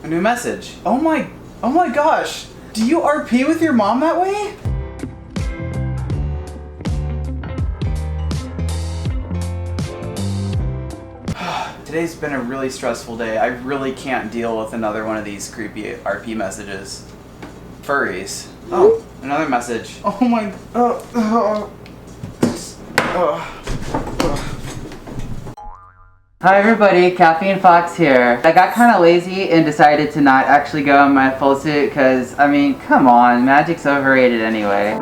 A new message. Oh my gosh. Do you RP with your mom that way? Today's been a really stressful day. I really can't deal with another one of these creepy RP messages. Furries. Oh, another message. Oh my. Hi everybody, Caffeine Fox here. I got kind of lazy and decided to not actually go in my full suit because, I mean, come on, magic's overrated anyway.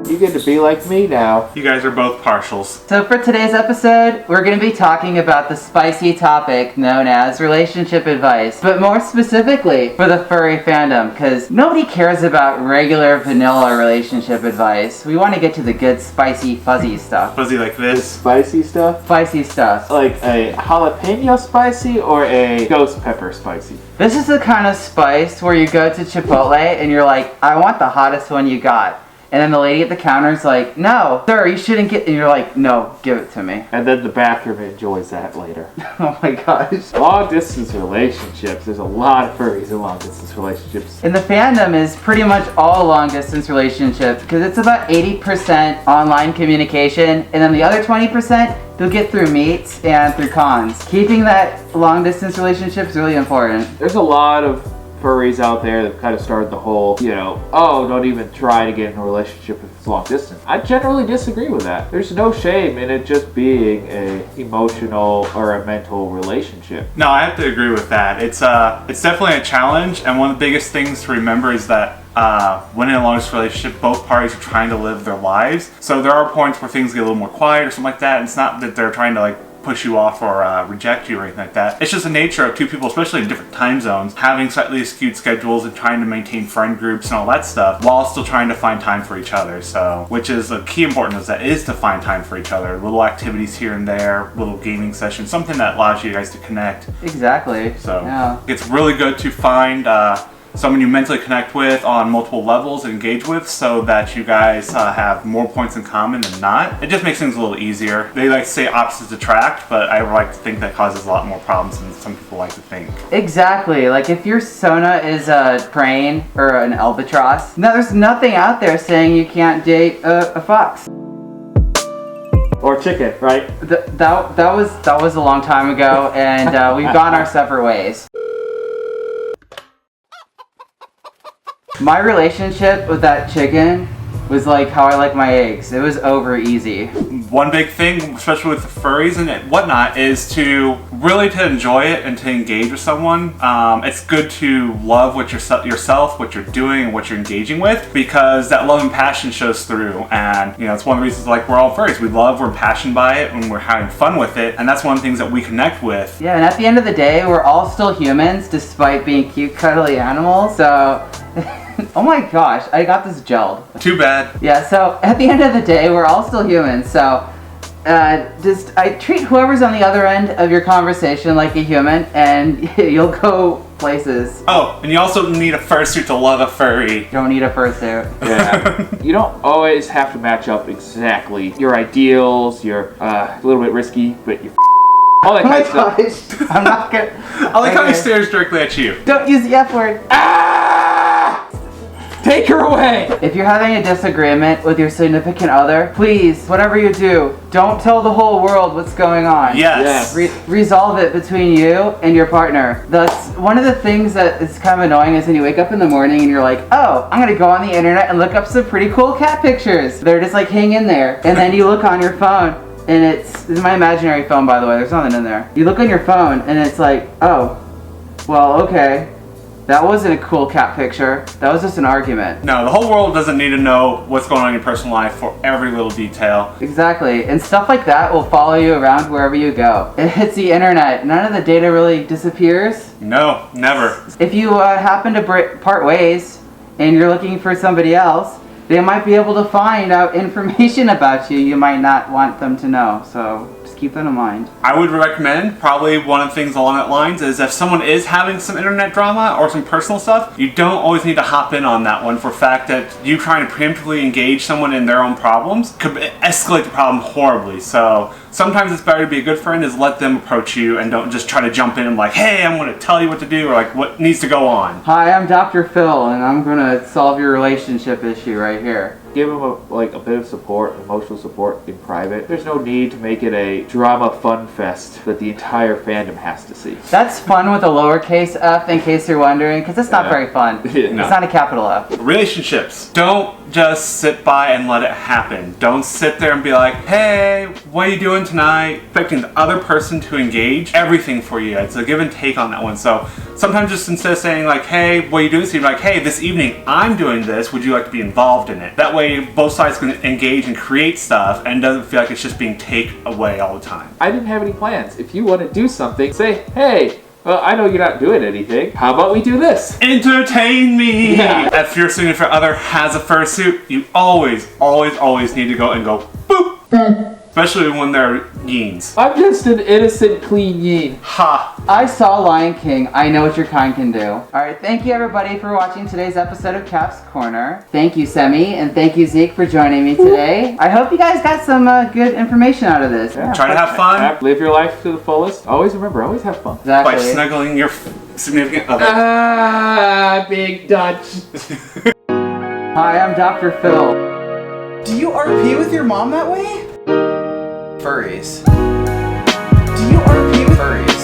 You get to be like me now. You guys are both partials. So for today's episode, we're going to be talking about the spicy topic known as relationship advice, but more specifically for the furry fandom, because nobody cares about regular vanilla relationship advice. We want to get to the good, spicy, fuzzy stuff. Fuzzy like this. Spicy stuff? Spicy stuff. Like a jalapeno spicy or a ghost pepper spicy? This is the kind of spice where you go to Chipotle and you're like, I want the hottest one you got. And then the lady at the counter's like, no, sir, you shouldn't get, and you're like, no, give it to me. And then the bathroom enjoys that later. Oh my gosh. Long distance relationships. There's a lot of furries in long distance relationships. And the fandom is pretty much all long distance relationships because it's about 80% online communication, and then the other 20% you'll get through meets and through cons. Keeping that long distance relationship is really important. There's a lot of furries out there that kind of started the whole, oh, don't even try to get in a relationship if it's long distance. I generally disagree with that. There's no shame in it just being a emotional or a mental relationship. No, I have to agree with that. It's definitely a challenge, and one of the biggest things to remember is that when in a long distance relationship, both parties are trying to live their lives. So there are points where things get a little more quiet or something like that. And it's not that they're trying to push you off or reject you or anything like that. It's just the nature of two people, especially in different time zones, having slightly skewed schedules and trying to maintain friend groups and all that stuff while still trying to find time for each other. So, which is a key importance is to find time for each other. Little activities here and there, little gaming sessions, something that allows you guys to connect. Exactly. So yeah. It's really good to find someone you mentally connect with on multiple levels and engage with so that you guys have more points in common than not. It just makes things a little easier. They like to say opposites attract, but I like to think that causes a lot more problems than some people like to think. Exactly. Like if your Sona is a crane or an albatross, there's nothing out there saying you can't date a fox. Or chicken, right? That was a long time ago, and we've gone our separate ways. My relationship with that chicken was like how I like my eggs. It was over easy. One big thing, especially with the furries and whatnot, is to really to enjoy it and to engage with someone. It's good to love what yourself, what you're doing, and what you're engaging with, because that love and passion shows through. And it's one of the reasons we're all furries. We're passionate by it, and we're having fun with it, and that's one of the things that we connect with. Yeah, and at the end of the day, we're all still humans, despite being cute, cuddly animals. So. Oh my gosh, I got this gelled. Too bad. Yeah, so at the end of the day, we're all still humans, so I treat whoever's on the other end of your conversation like a human, and you'll go places. Oh, and you also need a fursuit to love a furry. You don't need a fursuit. Yeah. You don't always have to match up exactly your ideals, you're a little bit risky, but you're all that kind of stuff. I'm not gonna... I like how he stares directly at you. Don't use the F word. Take her away! If you're having a disagreement with your significant other, please, whatever you do, don't tell the whole world what's going on. Yes. Resolve it between you and your partner. That's one of the things that is kind of annoying is when you wake up in the morning and you're like, oh, I'm gonna go on the internet and look up some pretty cool cat pictures. They're just like hang in there. And then you look on your phone and this is my imaginary phone, by the way, there's nothing in there. You look on your phone and it's like, oh, well, okay. That wasn't a cool cat picture. That was just an argument. No, the whole world doesn't need to know what's going on in your personal life for every little detail. Exactly, and stuff like that will follow you around wherever you go. It's the internet. None of the data really disappears. No, never. If you happen to part ways and you're looking for somebody else, they might be able to find out information about you you might not want them to know. So just keep that in mind. I would recommend, probably one of the things along that lines is if someone is having some internet drama or some personal stuff, you don't always need to hop in on that one for fact that you trying to preemptively engage someone in their own problems could escalate the problem horribly. So sometimes it's better to be a good friend is let them approach you and don't just try to jump in and like, hey, I'm going to tell you what to do or like what needs to go on. Hi, I'm Dr. Phil, and I'm gonna solve your relationship issue right here. Give them a bit of support, emotional support in private. There's no need to make it a drama fun fest that the entire fandom has to see. That's fun with a lowercase f, in case you're wondering, because it's not very fun. No. It's not a capital F. Relationships. Don't just sit by and let it happen. Don't sit there and be like, hey, what are you doing tonight? Expecting the other person to engage everything for you. It's a give and take on that one. So sometimes just instead of saying like, hey, what are you doing this evening? Like, hey, this evening I'm doing this. Would you like to be involved in it? That way both sides can engage and create stuff and doesn't feel like it's just being taken away all the time. I didn't have any plans. If you want to do something, say, hey, well, I know you're not doing anything. How about we do this? Entertain me! Yeah. If your significant other has a fursuit, you always need to go and go boop! Especially when they're yeens. I'm just an innocent, clean yeen. Ha! I saw Lion King. I know what your kind can do. Alright, thank you everybody for watching today's episode of Caff's Corner. Thank you, Semi, and thank you, Zeek, for joining me today. I hope you guys got some good information out of this. Yeah. Try to have fun. Live your life to the fullest. Always remember, always have fun. Exactly. By snuggling your significant other. Ah, Big Dutch. Hi, I'm Dr. Phil. Do you RP with your mom that way? Furries. Do you RP with furries?